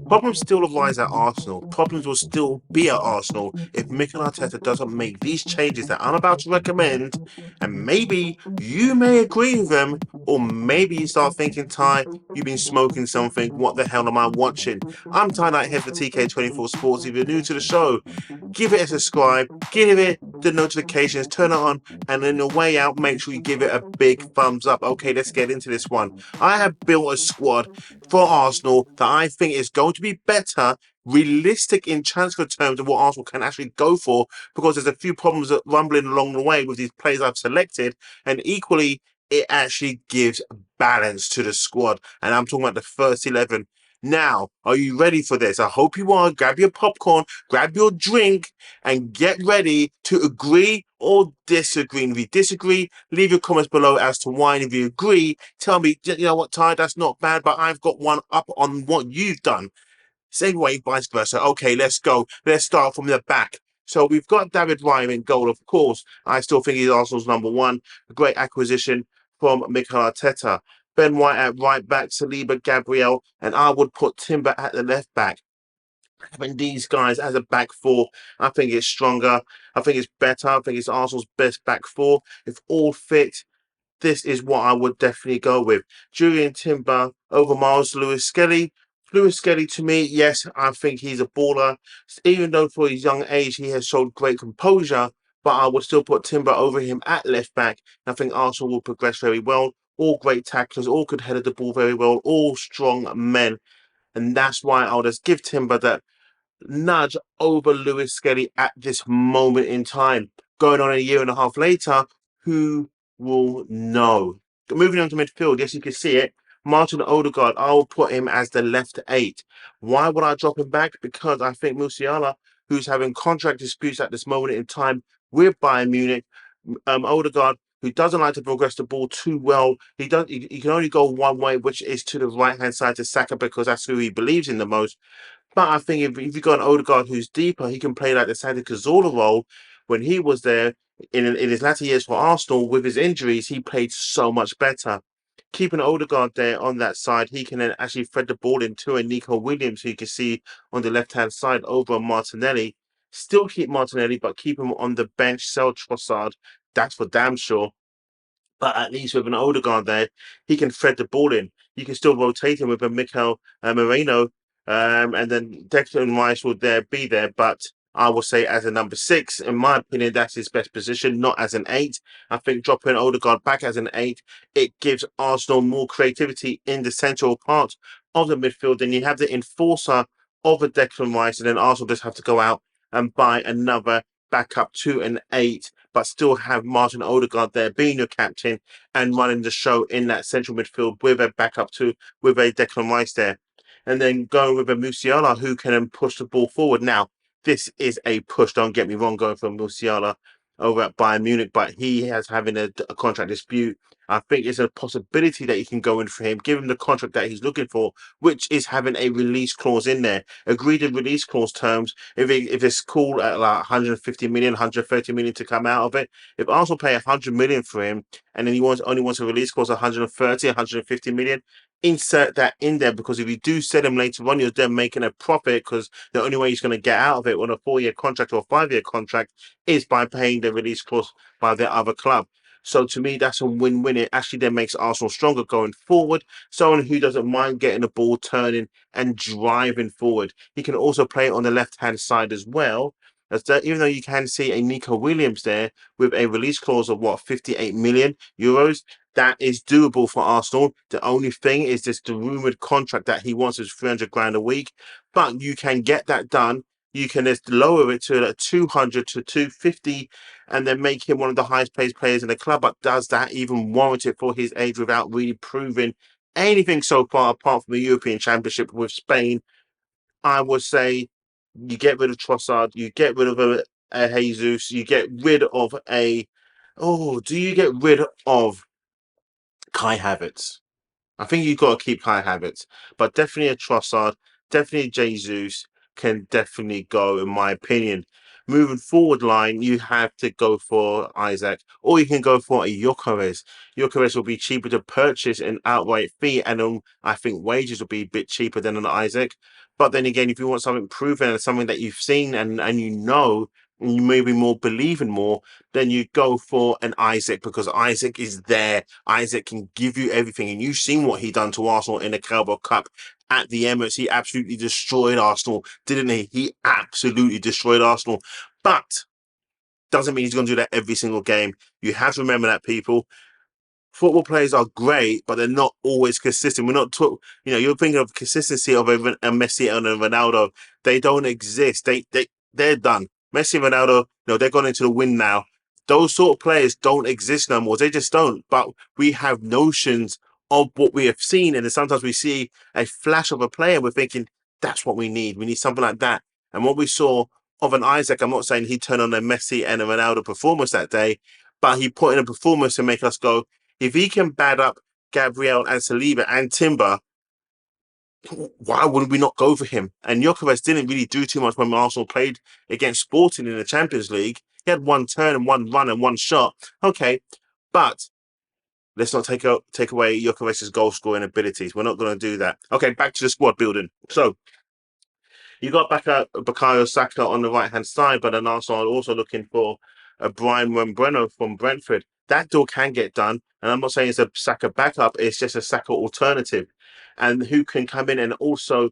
Problems still arise at Arsenal. Problems will still be at Arsenal if Mikel Arteta doesn't make these changes that I'm about to recommend. And maybe you may agree with them, or maybe you start thinking, Ty, you've been smoking something. What the hell am I watching? I'm Ty Nighthead for TK24 Sports. If you're new to the show, give it a subscribe, give it the notifications, turn it on, and on the way out, make sure you give it a big thumbs up. Okay, let's get into this one. I have built a squad for Arsenal that I think is going to be better, realistic in transfer terms of what Arsenal can actually go for, because there's a few problems that rumbling along the way with these players I've selected, and equally, it actually gives balance to the squad. And I'm talking about the first 11. Now, are you ready for this? I hope you are. Grab your popcorn, grab your drink, and get ready to agree or disagree. And if you disagree, leave your comments below as to why. And if you agree, tell me, you know what, Ty, that's not bad, but I've got one up on what you've done. Same way, vice versa. Okay, let's go. Let's start from the back. So we've got David Raya in goal, of course. I still think he's Arsenal's number one. A great acquisition from Mikel Arteta. Ben White at right back, Saliba, Gabriel, and I would put Timber at the left back. Having these guys as a back four, I think it's stronger. I think it's better. I think it's Arsenal's best back four. If all fit, this is what I would definitely go with. Julian Timber over Miles Lewis Skelly. Lewis Skelly, to me, yes, I think he's a baller. Even though for his young age he has showed great composure, but I would still put Timber over him at left back. I think Arsenal will progress very well. All great tacklers, all could head the ball very well, all strong men. And that's why I'll just give Timber that nudge over Lewis Skelly at this moment in time. Going on a year and a half later, who will know? Moving on to midfield, yes, you can see it. Martin Odegaard, I will put him as the left eight. Why would I drop him back? Because I think Musiala, who's having contract disputes at this moment in time with Bayern Munich, Odegaard, who doesn't like to progress the ball too well, he can only go one way, which is to the right hand side to Saka, because that's who he believes in the most. But I think if you've got an Odegaard who's deeper, he can play like the Santi Cazorla role. When he was there in his latter years for Arsenal with his injuries, he played so much better. Keeping Odegaard there on that side, he can then actually thread the ball into a Nico Williams, who you can see on the left-hand side over Martinelli. Still keep Martinelli, but keep him on the bench, sell Trossard. That's for damn sure. But at least with an Odegaard there, he can thread the ball in. You can still rotate him with a Mikel Moreno, and then Declan Rice will be there. But I will say as a number 6, in my opinion, that's his best position, not as an 8. I think dropping Odegaard back as an 8, it gives Arsenal more creativity in the central part of the midfield. And you have the enforcer of a Declan Rice, and then Arsenal just have to go out and buy another backup to an 8, but still have Martin Odegaard there being your captain and running the show in that central midfield with a backup with a Declan Rice there. And then going with a Musiala who can push the ball forward. Now, this is a push, don't get me wrong, going for Musiala over at Bayern Munich, but he has having a contract dispute. I think it's a possibility that you can go in for him, give him the contract that he's looking for, which is having a release clause in there. Agreed in release clause terms, if it's cool at like 150 million, 130 million to come out of it, if Arsenal pay 100 million for him and then he only wants a release clause 130, 150 million, insert that in there, because if you do sell him later on, you're then making a profit, because the only way he's going to get out of it on a 4-year contract or a 5-year contract is by paying the release clause by the other club. So to me, that's a win-win. It actually then makes Arsenal stronger going forward. Someone who doesn't mind getting the ball turning and driving forward. He can also play on the left-hand side as well. Even though you can see a Nico Williams there with a release clause of 58 million euros, that is doable for Arsenal. The only thing is the rumored contract that he wants is 300 grand a week, but you can get that done. You can just lower it to 200 to 250 and then make him one of the highest paid players in the club. But does that even warrant it for his age without really proving anything so far apart from the European Championship with Spain? I would say you get rid of Trossard, you get rid of a Jesus, you get rid of do you get rid of Kai Havertz? I think you've got to keep Kai Havertz, but definitely a Trossard, definitely Jesus can definitely go, in my opinion. moving forward line, you have to go for Isaac, or you can go for a Gyökeres. Gyökeres will be cheaper to purchase an outright fee, and I think wages will be a bit cheaper than an Isaac. But then again, if you want something proven and something that you've seen and you know, and you maybe more believe in more, then you go for an Isaac because Isaac is there. Isaac can give you everything, and you've seen what he done to Arsenal in the Carabao Cup at the Emirates. He absolutely destroyed Arsenal, didn't he? He absolutely destroyed Arsenal. But doesn't mean he's going to do that every single game. You have to remember that, people. Football players are great, but they're not always consistent. We're not talking, you're thinking of consistency of a Messi and a Ronaldo. They don't exist. They're done. Messi and Ronaldo, they're gone into the wind now. Those sort of players don't exist no more. They just don't. But we have notions of what we have seen, and then sometimes we see a flash of a player, and we're thinking that's what we need. We need something like that. And what we saw of an Isaac, I'm not saying he turned on a Messi and a Ronaldo performance that day, but he put in a performance to make us go, if he can bad up Gabriel and Saliba and Timber, why would we not go for him? And Gyökeres didn't really do too much when Arsenal played against Sporting in the Champions League. He had one turn and one run and one shot. Okay, but let's not take away Gyökeres' goal scoring abilities. We're not going to do that. Okay, back to the squad building. So you got back Bukayo Saka on the right hand side, but then Arsenal are also looking for a Brian Wembreno from Brentford. That deal can get done, and I'm not saying it's a Saka backup; it's just a Saka alternative, and who can come in and also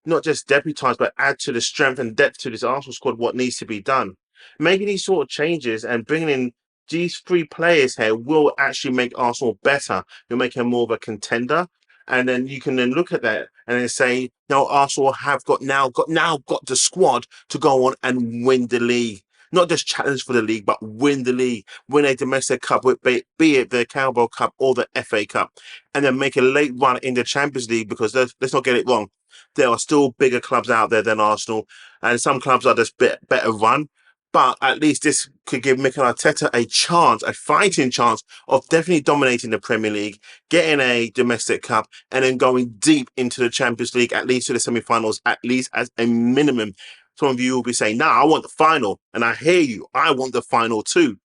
not just deputise but add to the strength and depth to this Arsenal squad what needs to be done. Making these sort of changes and bringing in these three players here will actually make Arsenal better. You'll make them more of a contender. And then you can then look at that and then say, no, Arsenal have got the squad to go on and win the league. Not just challenge for the league, but win the league, win a domestic cup, be it the Carabao Cup or the FA Cup, and then make a late run in the Champions League. Because let's not get it wrong, there are still bigger clubs out there than Arsenal, and some clubs are just better run. But at least this could give Mikel Arteta a chance, a fighting chance of definitely dominating the Premier League, getting a domestic cup, and then going deep into the Champions League, at least to the semi-finals, at least as a minimum. Some of you will be saying, "Nah, I want the final," and I hear you. I want the final too.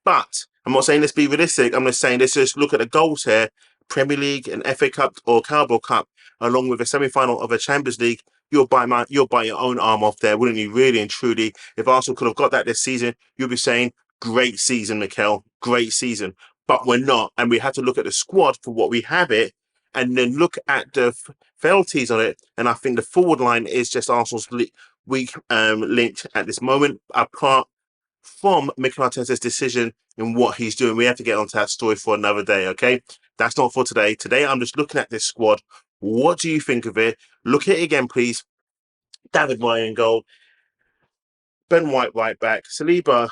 But I'm not saying let's be realistic. I'm just saying let's just look at the goals here: Premier League, an FA Cup, or Carabao Cup, along with a semi-final of a Champions League. You'll bite your own arm off there, wouldn't you? Really and truly, if Arsenal could have got that this season, you'll be saying, "Great season, Mikel, great season." But we're not, and we have to look at the squad for what we have it, and then look at the frailties on it. And I think the forward line is just Arsenal's weak link at this moment, apart from Mikel Arteta's decision in what he's doing. We have to get onto that story for another day, okay? That's not for today. Today, I'm just looking at this squad. What do you think of it? Look at it again, please. David Ryan goal, Ben White right back, Saliba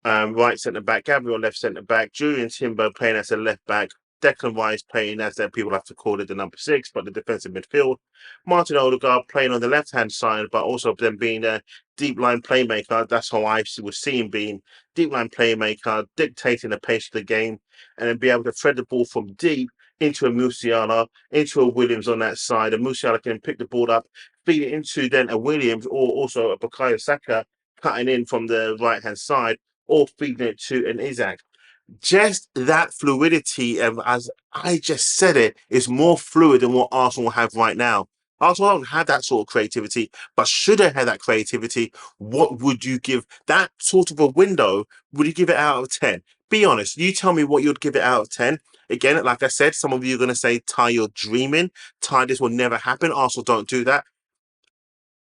right centre back, Gabriel left centre back, Julian Timber playing as a left back, Declan Rice playing as their people have to call it the number 6, but the defensive midfield. Martin Odegaard playing on the left hand side, but also them being a deep line playmaker. That's how I was seeing being deep line playmaker, dictating the pace of the game, and then be able to thread the ball from deep into a Musiala, into a Williams on that side. And Musiala can pick the ball up, feed it into then a Williams or also a Bukayo Saka cutting in from the right hand side, or feeding it to an Isaac. Just that fluidity, as I just said it, is more fluid than what Arsenal have right now. Arsenal don't have that sort of creativity, but should they have that creativity, what would you give that sort of a window? Would you give it out of 10? Be honest. You tell me what you'd give it out of 10. Again, like I said, some of you are going to say, Ty, you're dreaming. Ty, this will never happen. Arsenal don't do that.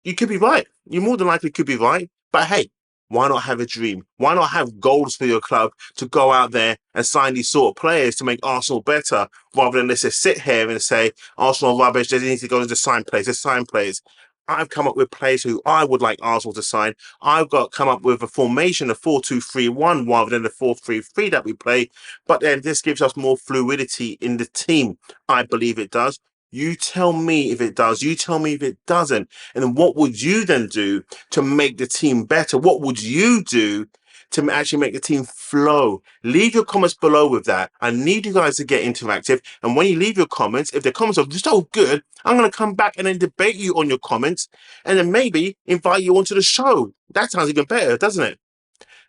You could be right. You more than likely could be right. But hey, why not have a dream? Why not have goals for your club to go out there and sign these sort of players to make Arsenal better, rather than let's just sit here and say Arsenal rubbish, they need to go into sign players, let's sign players. I've come up with players who I would like Arsenal to sign. I've got come up with a formation of 4-2-3-1 rather than the 4-3-3 that we play. But then this gives us more fluidity in the team. I believe it does. You tell me if it does. You tell me if it doesn't. And then what would you then do to make the team better? What would you do to actually make the team flow. Leave your comments below with that. I need you guys to get interactive. And when you leave your comments, if the comments are so good, I'm going to come back and then debate you on your comments and then maybe invite you onto the show. That sounds even better, doesn't it?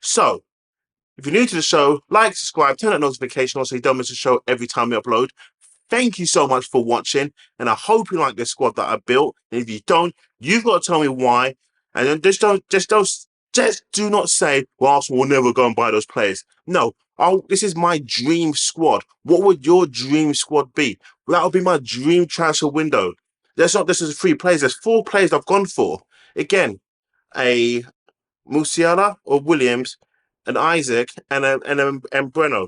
So, if you're new to the show, like, subscribe, turn that notification on so you don't miss a show every time we upload. Thank you so much for watching, and I hope you like the squad that I built. And if you don't, you've got to tell me why. And then just do not say, well, Arsenal will never go and buy those players. No, this is my dream squad. What would your dream squad be? That would be my dream transfer window. This is 3 players. There's 4 players I've gone for. Again, a Musiala or Williams, an Isaac, and Breno.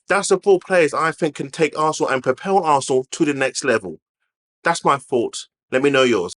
That's the 4 players I think can take Arsenal and propel Arsenal to the next level. That's my thoughts. Let me know yours.